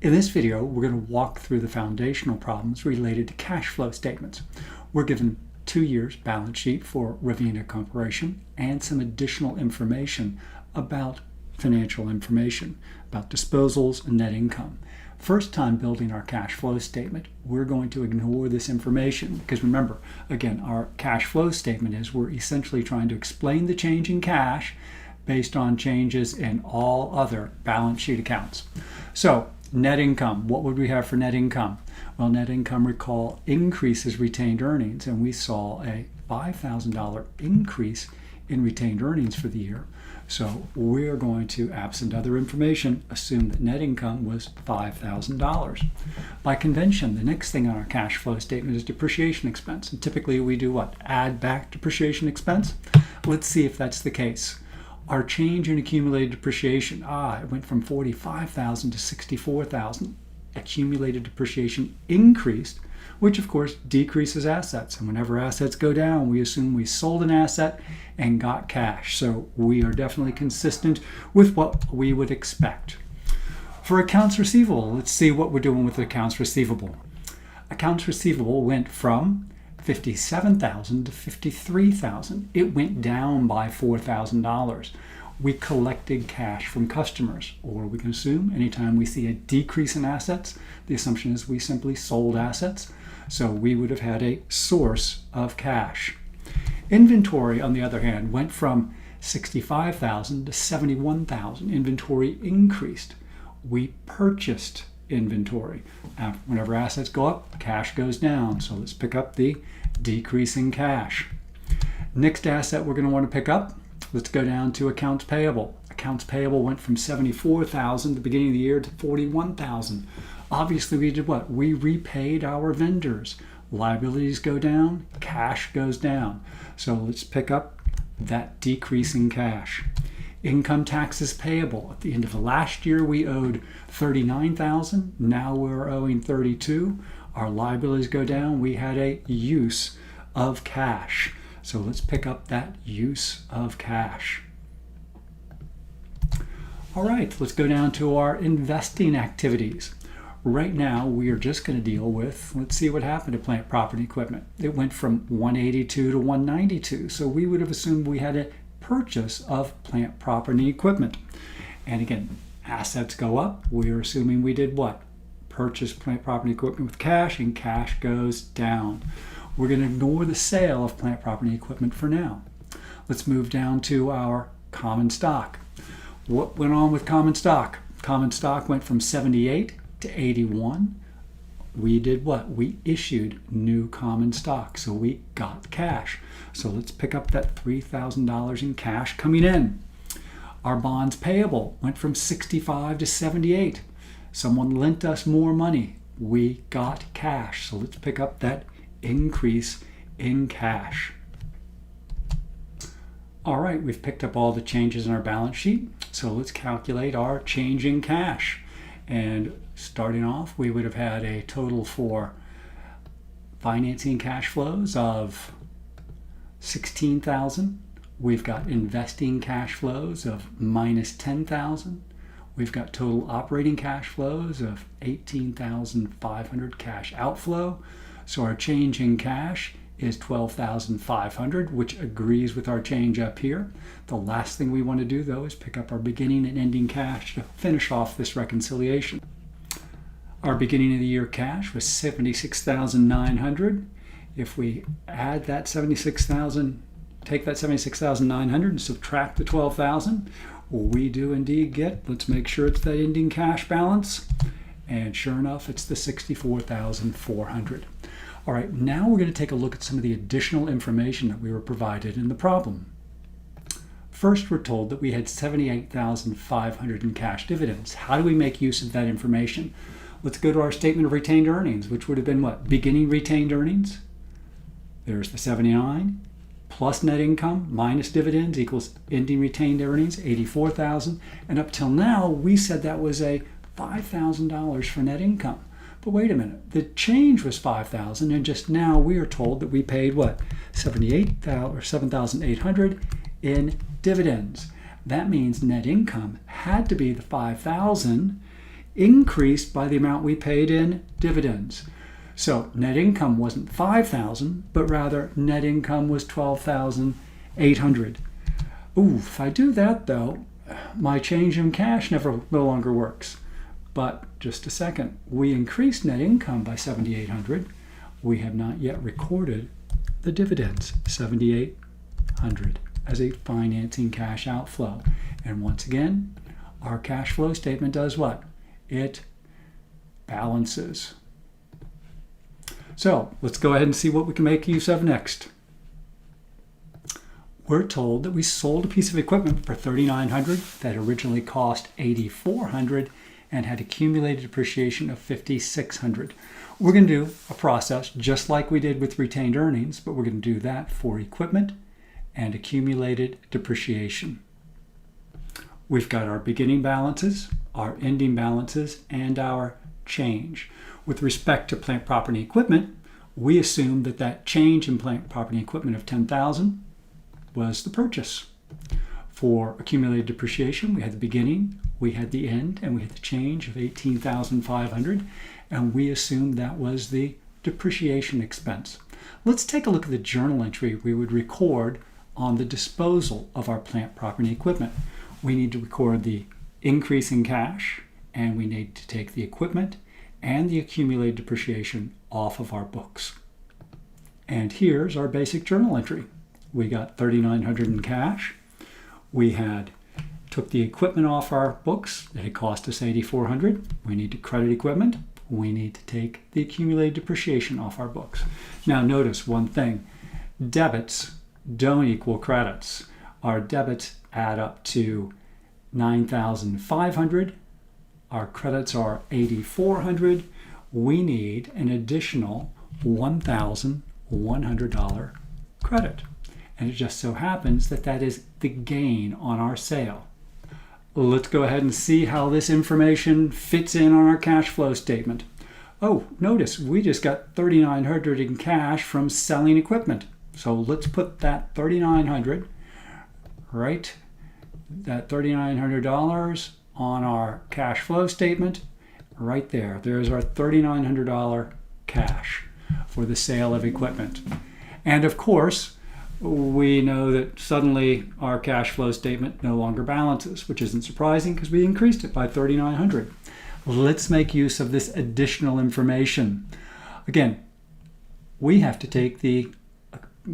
In this video, we're going to walk through the foundational problems related to cash flow statements. We're given 2 years balance sheet for Ravenna Corporation and some additional information about financial information, about disposals and net income. First time building our cash flow statement, we're going to ignore this information because remember, again, our cash flow statement is we're essentially trying to explain the change in cash based on changes in all other balance sheet accounts. So, net income, what would we have for net income? Well, net income, recall, increases retained earnings, and we saw a $5,000 increase in retained earnings for the year. So we're going to, absent other information, assume that net income was $5,000. By convention, the next thing on our cash flow statement is depreciation expense. And typically we do what? Add back depreciation expense? Let's see if that's the case. Our change in accumulated depreciation, it went from $45,000 to $64,000. Accumulated depreciation increased, which of course decreases assets. And whenever assets go down, we assume we sold an asset and got cash. So we are definitely consistent with what we would expect. For accounts receivable, let's see what we're doing with accounts receivable. Accounts receivable went from $57,000 to $53,000. It went down by $4,000. We collected cash from customers, or we can assume anytime we see a decrease in assets, the assumption is we simply sold assets. So we would have had a source of cash. Inventory, on the other hand, went from $65,000 to $71,000. Inventory increased. We purchased inventory. Whenever assets go up, cash goes down. So let's pick up the decrease in cash. Next asset we're going to want to pick up, let's go down to accounts payable. Accounts payable went from $74,000 at the beginning of the year to $41,000. Obviously we did what? We repaid our vendors. Liabilities go down, cash goes down. So let's pick up that decrease in cash. Income taxes payable. At the end of the last year, we owed $39,000. Now we're owing $32,000. Our liabilities go down. We had a use of cash. So let's pick up that use of cash. All right, let's go down to our investing activities. Right now, we are just going to deal with, let's see what happened to plant, property, equipment. It went from $182 to $192. So we would have assumed we had a purchase of plant, property, equipment. And again, assets go up. We are assuming we did what? Purchase plant, property, equipment with cash, and cash goes down. We're going to ignore the sale of plant, property, equipment for now. Let's move down to our common stock. What went on with common stock? Common stock went from 78 to 81. We did what? We issued new common stock, so we got cash. So let's pick up that $3,000 in cash coming in. Our bonds payable went from 65 to 78. Someone lent us more money. We got cash. So let's pick up that increase in cash. All right, we've picked up all the changes in our balance sheet. So let's calculate our change in cash. And starting off, we would have had a total for financing cash flows of $16,000. We've got investing cash flows of minus $10,000. We've got total operating cash flows of $18,500 cash outflow. So our change in cash is $12,500, which agrees with our change up here. The last thing we want to do, though, is pick up our beginning and ending cash to finish off this reconciliation. Our beginning of the year cash was $76,900. If we add that $76,000, take that $76,900 and subtract the $12,000, we do indeed get, let's make sure it's that ending cash balance. And sure enough, it's the $64,400. All right, now we're going to take a look at some of the additional information that we were provided in the problem. First, we're told that we had $78,500 in cash dividends. How do we make use of that information? Let's go to our statement of retained earnings, which would have been what? Beginning retained earnings. There's the 79 plus net income minus dividends equals ending retained earnings, $84,000. And up till now, we said that was a $5,000 for net income. But wait a minute, the change was $5,000, and just now we are told that we paid what? $7,800 in dividends. That means net income had to be the $5,000 increased by the amount we paid in dividends. So net income wasn't $5,000, but rather net income was $12,800. Ooh, if I do that though, my change in cash no longer works. But just a second, we increased net income by $7,800. We have not yet recorded the dividends, $7,800, as a financing cash outflow. And once again, our cash flow statement does what? It balances. So let's go ahead and see what we can make use of next. We're told that we sold a piece of equipment for $3,900 that originally cost $8,400 and had accumulated depreciation of $5,600. We're going to do a process just like we did with retained earnings, but we're going to do that for equipment and accumulated depreciation. We've got our beginning balances, our ending balances, and our change. With respect to plant, property, and equipment, we assume that that change in plant, property, and equipment of $10,000 was the purchase. For accumulated depreciation, we had the beginning, we had the end, and we had the change of $18,500, and we assumed that was the depreciation expense. Let's take a look at the journal entry we would record on the disposal of our plant, property, and equipment. We need to record the increase in cash, and we need to take the equipment and the accumulated depreciation off of our books. And here's our basic journal entry. We got $3,900 in cash. We took the equipment off our books. It had cost us $8,400. We need to credit equipment. We need to take the accumulated depreciation off our books. Now notice one thing. Debits don't equal credits. Our debits add up to $9,500. Our credits are $8,400. We need an additional $1,100 credit. And it just so happens that that is the gain on our sale. Let's go ahead and see how this information fits in on our cash flow statement. Oh, notice we just got $3,900 in cash from selling equipment. So let's put that $3,900, right? That $3,900 on our cash flow statement right there. There's our $3,900 cash for the sale of equipment. And of course, we know that suddenly our cash flow statement no longer balances, which isn't surprising because we increased it by $3,900. Let's make use of this additional information. Again, we have to take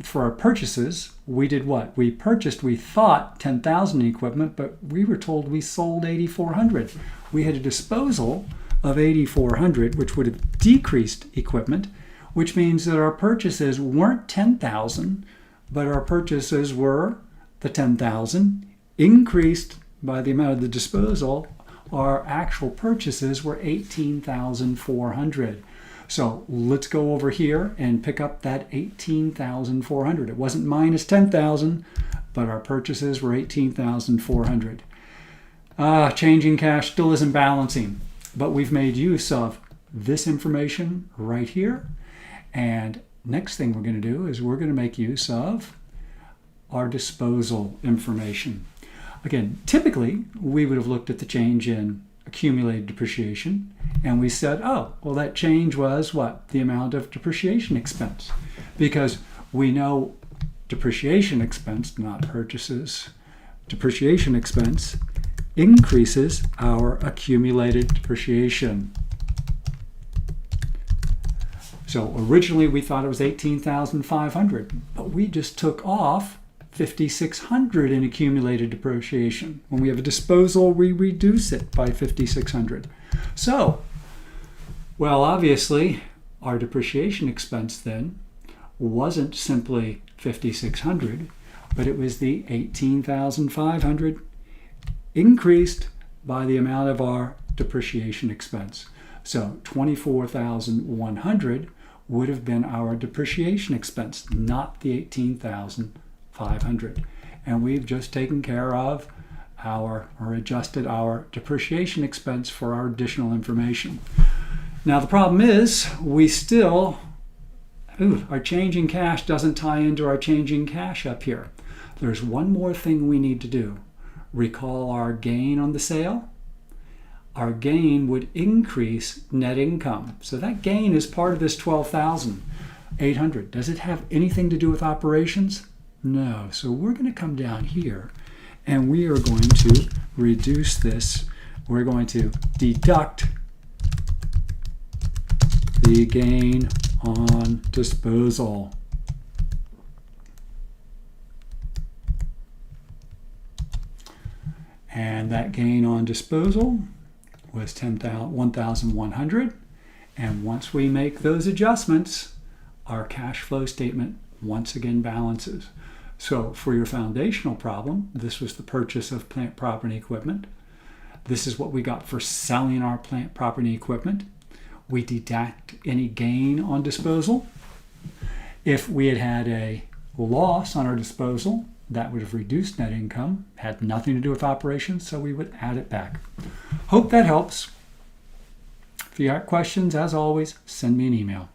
for our purchases, we did what? We thought 10,000 in equipment, but we were told we sold 8,400. We had a disposal of 8,400, which would have decreased equipment, which means that our purchases weren't 10,000, but our purchases were the 10,000 increased by the amount of the disposal. Our actual purchases were 18,400. So let's go over here and pick up that 18,400. It wasn't minus 10,000, but our purchases were 18,400. Changing cash still isn't balancing, but we've made use of this information right here. And next thing we're going to do is we're going to make use of our disposal information. Again, typically we would have looked at the change in accumulated depreciation and we said, oh, well, that change was what? The amount of depreciation expense. Because we know depreciation expense, not purchases, depreciation expense increases our accumulated depreciation. So originally we thought it was 18,500, but we just took off 5,600 in accumulated depreciation. When we have a disposal, we reduce it by 5,600. So, well, obviously, our depreciation expense then wasn't simply 5,600, but it was the 18,500 increased by the amount of our depreciation expense. So 24,100 would have been our depreciation expense, not the 18,500. And we've just taken care of or adjusted our depreciation expense for our additional information. Now the problem is we still, our change in cash doesn't tie into our change in cash up here. There's one more thing we need to do. Recall our gain on the sale, our gain would increase net income. So that gain is part of this 12,800. Does it have anything to do with operations? No. So we're going to come down here and we are going to reduce this. We're going to deduct the gain on disposal. And that gain on disposal was 1,100. And once we make those adjustments, our cash flow statement once again balances. So for your foundational problem, this was the purchase of plant, property, equipment. This is what we got for selling our plant, property, equipment. We deduct any gain on disposal. If we had had a loss on our disposal, that would have reduced net income, had nothing to do with operations, so we would add it back. Hope that helps. If you have questions, as always, send me an email.